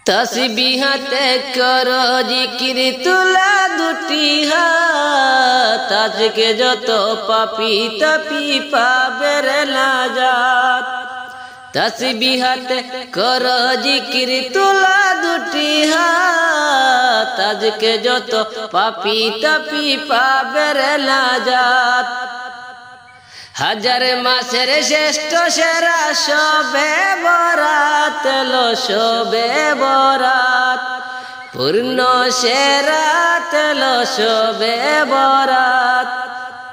তসবিহাতে করো জিকির তুলা দুটি হাত, আজকে যত পাপী তাপী পাবে রে নাজাত। তসবিহাতে করো জিকির তুলা দুটি হাত, আজকে যত পাপী তাপী পাবে রে নাজাত। হাজার মাসের শ্রেষ্ঠ সেরা শবে বরাত এলো শবে বরাত, পূর্ণ সেরাত এলো শবে বরাত,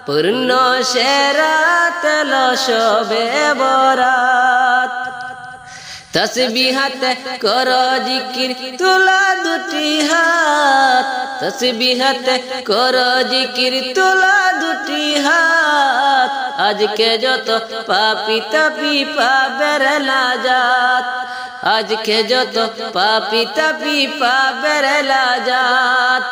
পূর্ণ সেরাত এলো শবে বরাত। তসবিহাতে করো জিকির তুলা দুটি হাত, তসবিহাতে করো জিকির তুলা দুটি হাত, আজকে যত পাপী তাপী পাবে রে নাজাত, আজকে যত পাপী তাপী পাবে রে নাজাত।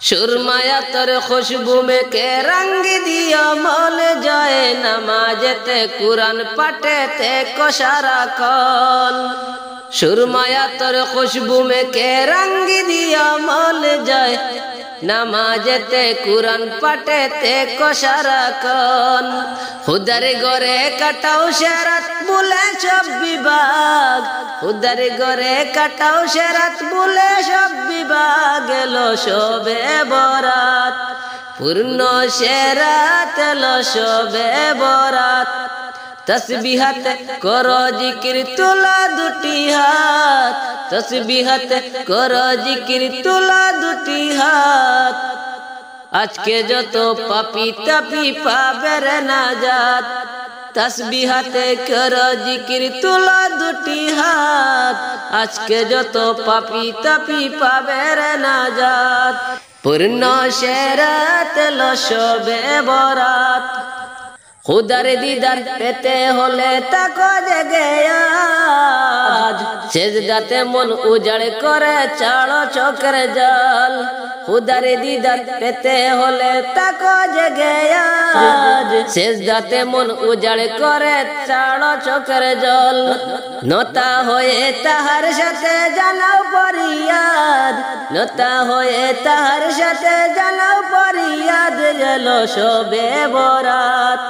सुरमाया तर खुशबू में के रंग दिया मौल जाए, नमाजते कुरान पटे ते को सारा कौन। सुरमाया तर खुशबू में के रंग दिया मौल जाए, नमाजते कुरान पटे ते को सारा कौन। खुदर गोरे कटाओ शरत बुले सब विभाग, खुदर गोरे कटाओ शरत बुले सब विभाग एलो शोबे बरात, पूर्ण शेरात एलो शोबे बरात। तस्बीहाते करो जिकिर तुला दुटी हाथ, तस्बीहाते करो जिकिर तुला दुटी हाथ, আজকে যত পাপী তাপী পাবে রে নাজাত। তসবিহাতে করো জিকির তুলা দুটি হাত, আজকে যত পাপী তাপী পাবে রে নাজাত। পূর্ণ সেরাত এলো শবে বরাত, খুদার দিদার পেতে হলে তাকো জেগে আজ, সেজদাতে মন উজাড় করে ছাড়ো চোখের জল। খুদার দিদার পেতে হলে তাকো জেগে আজ, সেজদাতে মন উজাড় করে ছাড়ো চোখের জল। নতা হয়ে তাহার সাথে জানাও ফরিয়াদ, নতা হয়ে তাহার সাথে জানাও ফরিয়াদ, এলো শবে বরাত,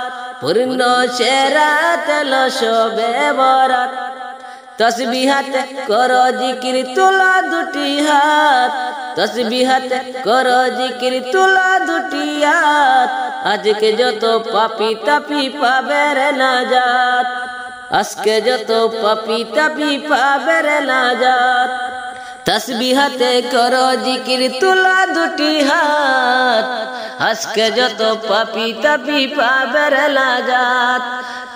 পূর্ণ সেরাত এলো শবে বরাত। তসবিহাতে করো জিকির তুলা দুটি হাত, তসবিহাতে করো জিকির তুলা দুটি হাত, আজকে যত পাপী তাপী পাবে রে নাজাত, আজকে যত পাপী তাপী পাবে রে নাজাত। তসবিহাতে করো জিকির তুলা দুটি হাত, আজকে যত পাপী তাপী পাবে রে নাজাত।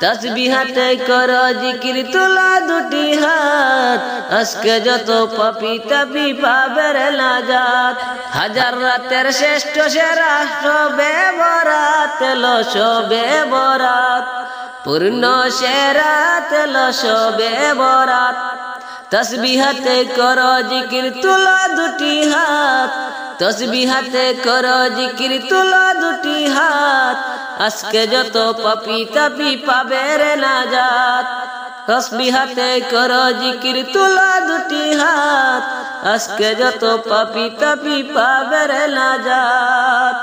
তসবিহাতে করো জিকির তুলা দুটি হাত, আজকে যত পাপী তাপী পাবে রে নাজাত। হাজার রাতের শ্রেষ্ঠ সেরা শবে বরাত এলো শবে বরাত, পূর্ণ সেরাত এলো শবে বরাত। তসবিহাতে করো জিকির তুলা দুটি হাত, তসবিহাতে করো জিকির তুলা দুটি হাত, আজকে যত পাপী তাপী পাবে রে নাজাত। তসবিহাতে করো জিকির তুলা দুটি হাত, আজকে যত পাপী তাপী পাবে রে নাজাত।